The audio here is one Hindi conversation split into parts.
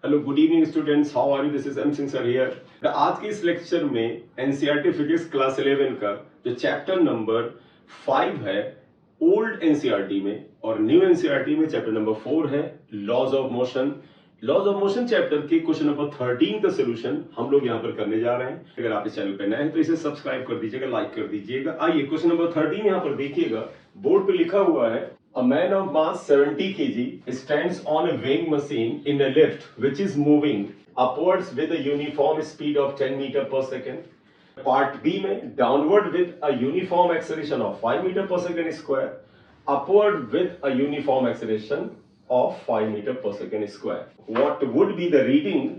Hello good evening students, how are you? This is M Singh sir here. आज के इस लेक्चर में एनसीईआरटी फिजिक्स क्लास 11 का जो चैप्टर नंबर 5 है ओल्ड एनसीईआरटी में और न्यू एनसीईआरटी में चैप्टर नंबर 4 है laws of motion. Laws of motion chapter के क्वेश्चन नंबर 13 का सोल्यूशन हम लोग यहाँ पर करने जा रहे हैं। अगर आप इस चैनल पर नए हैं तो इसे सब्सक्राइब कर दीजिएगा, लाइक कर दीजिएगा। आइए क्वेश्चन नंबर 13 यहाँ पर देखिएगा, बोर्ड पे लिखा हुआ है A man of mass 70 kg stands on a weighing machine in a lift which is moving upwards with a uniform speed of 10 meter per second. Part B में downward with a uniform acceleration of 5 meter per second square, upward with a uniform acceleration of 5 meter per second square. What would be the reading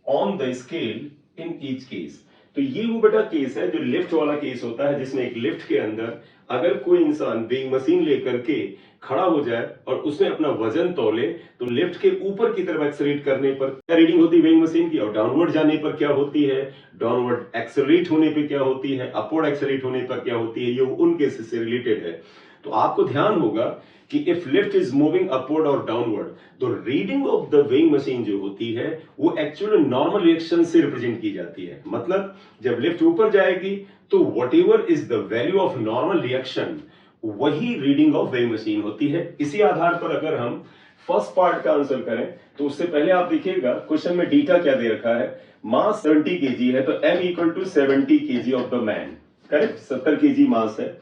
on the scale in each case? तो ये वो बेटा केस है जो लिफ्ट वाला केस होता है, जिसमें एक लिफ्ट के अंदर अगर कोई इंसान वेइंग मशीन लेकर के खड़ा हो जाए और उसने अपना वजन तौले तो लिफ्ट के ऊपर की तरफ एक्सेलरेट करने पर क्या रीडिंग होती है वेइंग मशीन की, और डाउनवर्ड जाने पर क्या होती है, डाउनवर्ड एक्सेलरेट होने पर क्या होती है, अपवर्ड एक्सेलरेट होने पर क्या होती है। ये उन केसेस से रिलेटेड है। तो आपको ध्यान होगा कि if lift is moving upward और डाउनवर्ड तो reading of the weighing machine जो होती है वो एक्चुअल नॉर्मल रिएक्शन से रिप्रेजेंट की जाती है। मतलब जब लिफ्ट ऊपर जाएगी तो whatever is the value of normal reaction वही रीडिंग ऑफ वेइंग मशीन होती है। इसी आधार पर अगर हम फर्स्ट पार्ट का आंसर करें तो उससे पहले आप देखिएगा क्वेश्चन में डीटा क्या दे रखा है। मास 70 केजी है तो m equal to 70 kg of the man, correct. 70 kg mass है,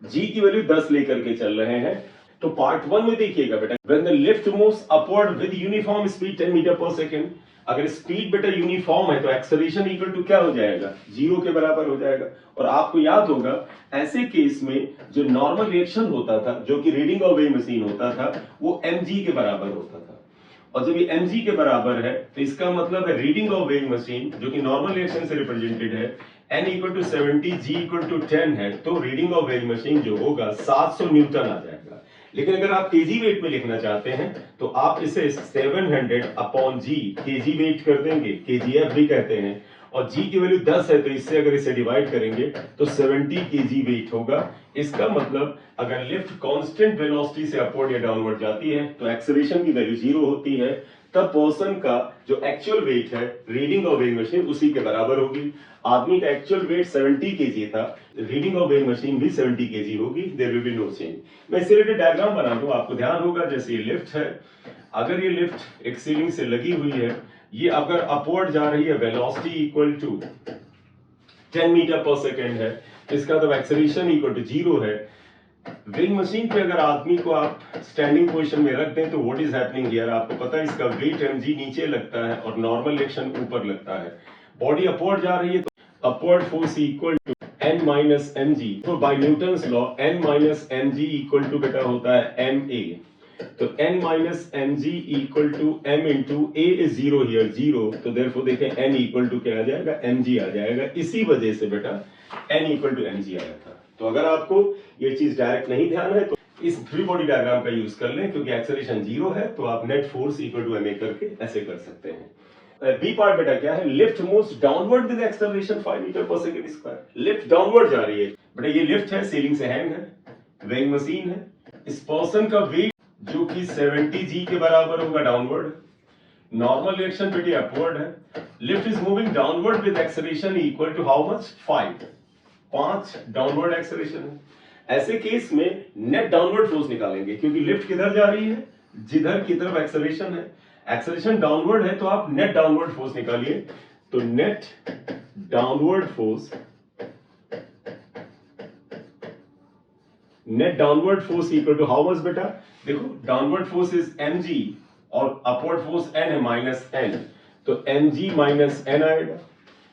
g की वैल्यू 10 लेकर के चल रहे हैं। तो पार्ट 1 में देखिएगा बेटा, when the lift moves upward with uniform speed 10 metre per second, अगर स्पीड बेटा यूनिफॉर्म है तो एक्सेलरेशन इक्वल टू क्या हो जाएगा, 0 के बराबर हो जाएगा। और आपको याद होगा ऐसे केस में जो नॉर्मल रिएक्शन होता था, जो कि रीडिंग ऑफ वेइंग मशीन होता था, वो mg के बराबर होता था। और जब ये mg के बराबर है तो इसका मतलब है रीडिंग ऑफ वेइंग मशीन जो कि नॉर्मल रिएक्शन से रिप्रेजेंटेड है, n equal to 70 g equal to 10 है, तो रीडिंग ऑफ वेइंग मशीन जो होगा 700 न्यूटन आ जाएगा। लेकिन अगर आप केजी वेट में लिखना चाहते हैं तो आप इसे 700 अपॉन जी केजी वेट कर देंगे, केजीएफ भी कहते हैं, और जी की वैल्यू 10 है तो इससे अगर इसे डिवाइड करेंगे तो 70 केजी वेट होगा। इसका मतलब अगर लिफ्ट कांस्टेंट वेलोसिटी से अपवर्ड या डाउनवर्ड जाती है तो एक्सेलरेशन की वैल्यू 0 होती है, तब पर्सन का जो एक्चुअल वेट है रीडिंग ऑफ वेइंग मशीन उसी के बराबर होगी। आदमी का एक्चुअल वेट 70 केजी था, रीडिंग ऑफ वेइंग मशीन भी 70 केजी होगी, there will be no change. मैं इससे रिलेटेड डायग्राम बना दूं, आपको ध्यान होगा। जैसे ये लिफ्ट है, अगर ये लिफ्ट एक सीलिंग से लगी हुई है, ये अगर अपवर्ड जा रही है, वेलोसिटी इक्वल टू 10 मीटर पर सेकेंड है, इसका मतलब एक्सेलरेशन इक्वल टू 0 है। वेइंग मशीन पे अगर आदमी को आप स्टैंडिंग पोजीशन में रख दें तो व्हाट इज हैपनिंग हियर, आपको पता है इसका वेट mg नीचे लगता है और नॉर्मल रिएक्शन ऊपर लगता है। बॉडी अपवर्ड जा रही है तो upward force equal to n minus mg, तो by Newton's law n minus mg equal to बेटा होता है ma। तो n minus mg equal to m into a is 0 here, 0, तो देयरफॉर देखें n इक्वल टू क्या आ जाएगा, mg आ जाएगा। इसी वजह से बेटा n इक्वल टू mg आया था। तो अगर आपको ये चीज डायरेक्ट नहीं ध्यान है तो इस फ्री बॉडी डायग्राम का यूज कर लें, क्योंकि एक्सेलरेशन 0 है तो आप net force equal to ma करके ऐसे कर सकते हैं। बी पार्ट बेटा क्या है, lift moves downward with acceleration 5 metre per second square. Lift downward जा रही है बेटा, ये लिफ्ट है, सीलिंग से हैंग है, वेइंग मशीन है। इस पर्सन का वेट जो कि 70 g के बराबर होगा डाउनवर्ड, नॉर्मल रिएक्शन बेटे अपवर्ड है। Lift is moving downward with acceleration equal to how much, 5 downward acceleration है। ऐसे केस में नेट डाउनवर्ड फोर्स निकालेंगे, क्योंकि लिफ्ट किधर जा रही है, जिधर की तरफ एक्सेलरेशन है, एक्सेलरेशन डाउनवर्ड है तो आप नेट डाउनवर्ड फोर्स निकालिए। तो net downward force equal to how much बेटा, देखो डाउनवर्ड फोर्स इज mg और अपवर्ड फोर्स n है माइनस n, तो mg माइनस n आएगा।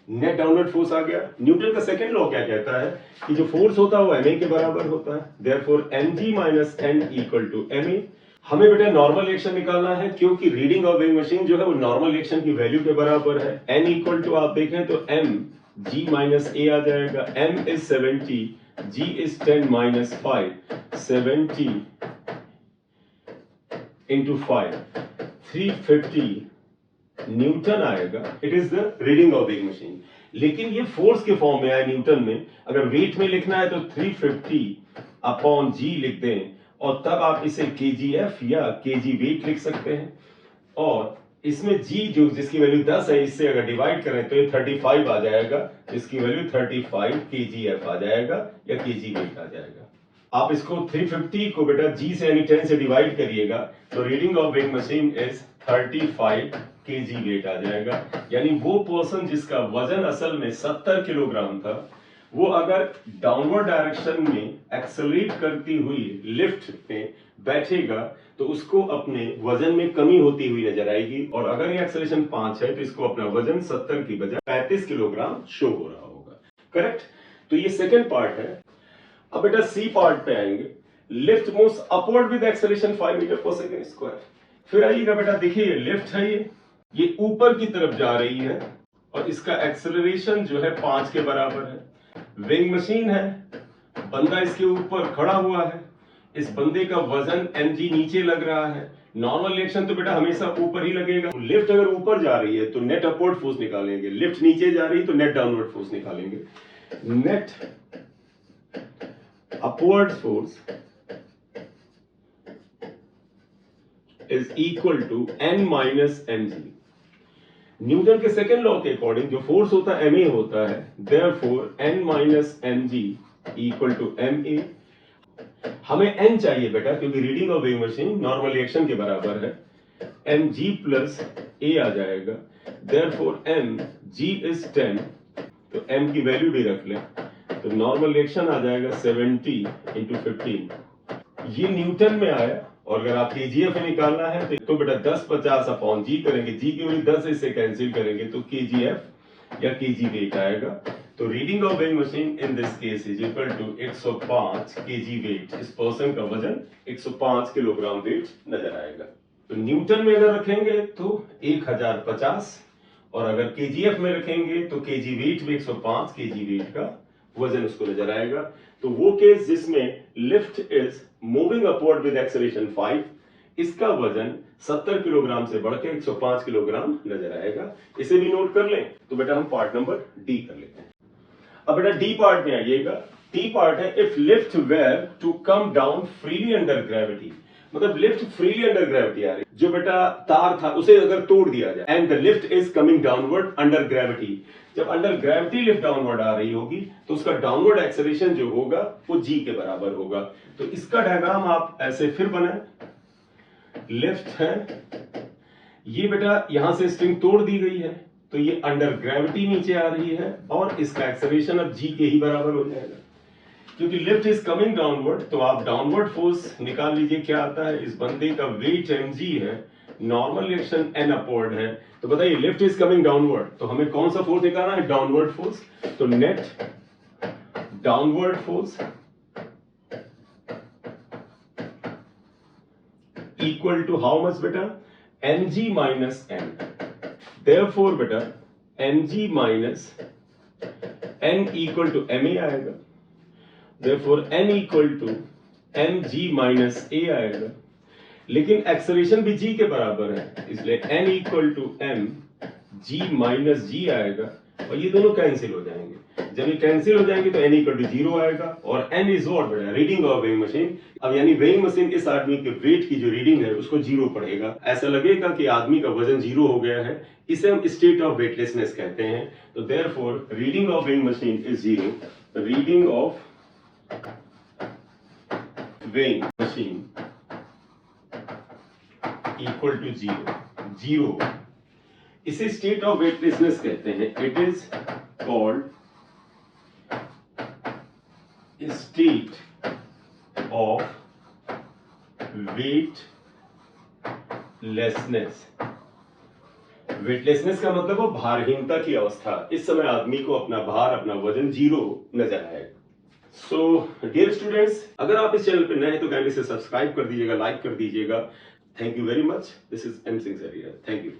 नेट डाउनवर्ड फोर्स आ गया। न्यूटन का सेकंड लॉ क्या कहता है कि जो फोर्स होता है वो ma के बराबर होता है, therefore mg minus n equal to ma। हमें बेटा नॉर्मल रिएक्शन निकालना है, क्योंकि रीडिंग ऑफ वेइंग मशीन जो है वो नॉर्मल रिएक्शन की वैल्यू के बराबर है। n इक्वल टू आप देखें तो m g माइनस a आ जाएगा। m is 70, g is 10 minus 5, 70 into 5, 350 newton आएगा। It is the reading of weighing machine. लेकिन ये फोर्स के फॉर्म में आया न्यूटन में, अगर वेट में लिखना है तो 350 अपॉन जी लिख दें और तब आप इसे केजीएफ या केजी वेट लिख सकते हैं। और इसमें जी जो जिसकी वैल्यू 10 है इससे अगर डिवाइड करें तो ये 35 आ जाएगा, जिसकी वैल्यू 35 kgf आ जाएगा या kg वेट आ जाएगा। आप इसको 350 को बेटा जी से यानी 10 से डिवाइड करिएगा तो reading of weighing machine is 35 kg weight आ जाएगा। यानी वो पर्सन जिसका वजन असल में 70 किलोग्राम था, वो अगर डाउनवर्ड डायरेक्शन में एक्सेलरेट करती हुई लिफ्ट में बैठेगा तो उसको अपने वजन में कमी होती हुई नजर आएगी, और अगर ये एक्सेलरेशन 5 है तो इसको अपना वजन 70 की बजाय 35 किलोग्राम शो हो रहा होगा। करेक्ट? तो ये सेकेंड पार्ट है। अब बेटा सी पार्ट पे आएंगे। Lift moves upward with acceleration 5 metre per second square. फिर आइएगा बेटा, देखिए लिफ्ट है, ये ऊपर की तरफ जा रही है और इसका एक्सेलरेशन जो है 5 के बराबर है। वेइंग मशीन है, बंदा इसके ऊपर खड़ा हुआ है, इस बंदे का वजन mg नीचे लग रहा है। नॉर्मल रिएक्शन तो बेटा हमेशा ऊपर ही लगेगा। लिफ्ट अगर ऊपर जा रही है तो नेट अपवर्ड फोर्स निकालेंगे, लिफ्ट नीचे जा रही है तो नेट डाउनवर्ड फोर्स निकालेंगे। Net upward force is equal to n minus mg। Newton के सेकेंड लॉ के अकॉर्डिंग जो फोर्स होता है ma होता है, therefore n minus mg equal to ma। हमें n चाहिए बेटा क्योंकि reading of weighing machine normal reaction के बराबर है, mg प्लस a आ जाएगा, देयरफॉर mg इज 10। तो m की वैल्यू भी रख लें तो नॉर्मल रिएक्शन आ जाएगा 70 × 15। ये न्यूटन में आया, और अगर आप kgf निकालना है तो बेटा 1050 अपॉन g करेंगे, g की वैल्यू 10 इससे कैंसिल करेंगे तो kgf या kg वेट आएगा। तो reading of weighing machine in this case is equal to 105 kg weight. इस पर्सन का वजन 105 किलोग्राम वेट नजर आएगा। तो न्यूटन में अगर रखेंगे तो 1050, और अगर kgf में रखेंगे तो kg वेट में 105 kg वेट का वजन उसको नजर आएगा। तो वो केस जिसमें lift is moving upward with acceleration 5, इसका वजन 70 किलोग्राम से बढ़ के 105 किलोग्राम नजर आएगा। इसे भी नोट कर लें। तो बेटा हम पार्ट नंबर डी कर लेते हैं। अब बेटा डी पार्ट में आइएगा। डी पार्ट है if lift were to come down freely under gravity. मतलब लिफ्ट फ्रीली अंडर ग्रेविटी आ रही, जो बेटा तार था उसे अगर तोड़ दिया जाए, and the lift is coming downward under gravity. जब अंडर ग्रेविटी लिफ्ट डाउनवर्ड आ रही होगी तो उसका डाउनवर्ड एक्सेलरेशन जो होगा वो जी के बराबर होगा। तो इसका डायग्राम आप ऐसे फिर बनाएं। लिफ्ट है, ये बेटा यहां से स्ट्रिंग तोड़ दी गई है तो ये अंडर ग्रेविटी नीचे आ रही है और इसका एक्सेलरेशन अब जी के ही बराबर हो जाएगा। क्योंकि लिफ्ट इज कमिंग डाउनवर्ड तो आप डाउनवर्ड फोर्स निकाल लीजिए क्या आता है। इस बंदे का वेट mg है, नॉर्मल रिएक्शन n अपवर्ड है, तो बताइए लिफ्ट इज कमिंग डाउनवर्ड तो हमें कौन सा फोर्स निकालना है? Downward force. तो net downward force equal to how much बेटा? mg minus n। देयरफॉर बेटा mg minus n equal to ma आएगा, therefore n equal to mg minus a आएगा। लेकिन एक्सेलरेशन भी g के बराबर है इसलिए n equal to m g minus g आएगा और ये दोनों कैंसिल हो जाएंगे। जब ये कैंसिल हो जाएंगे तो n इक्वल टू 0 आएगा और n इज व्हाट बेटा? Reading of weighing machine. अब यानी वेइंग मशीन इस आदमी के वेट की जो रीडिंग है उसको 0 पढ़ेगा। ऐसा लगेगा कि आदमी का वजन 0 हो गया है, इसे हम स्टेट ऑफ वेटलेसनेस कहते हैं। तो therefore reading of weighing machine is 0। Reading of weighing machine equal to 0। इसे स्टेट ऑफ वेटलेसनेस कहते हैं। It is called state of weightlessness. Weightlessness का मतलब वो भारहीनता की अवस्था। इस समय आदमी को अपना भार, अपना वजन 0 नजर आएगा। सो डियर स्टूडेंट्स, अगर आप इस चैनल पे नए हैं तो काइंडली से सब्सक्राइब कर दीजिएगा, लाइक कर दीजिएगा। Thank you very much. This is M Singh sir here. Thank you.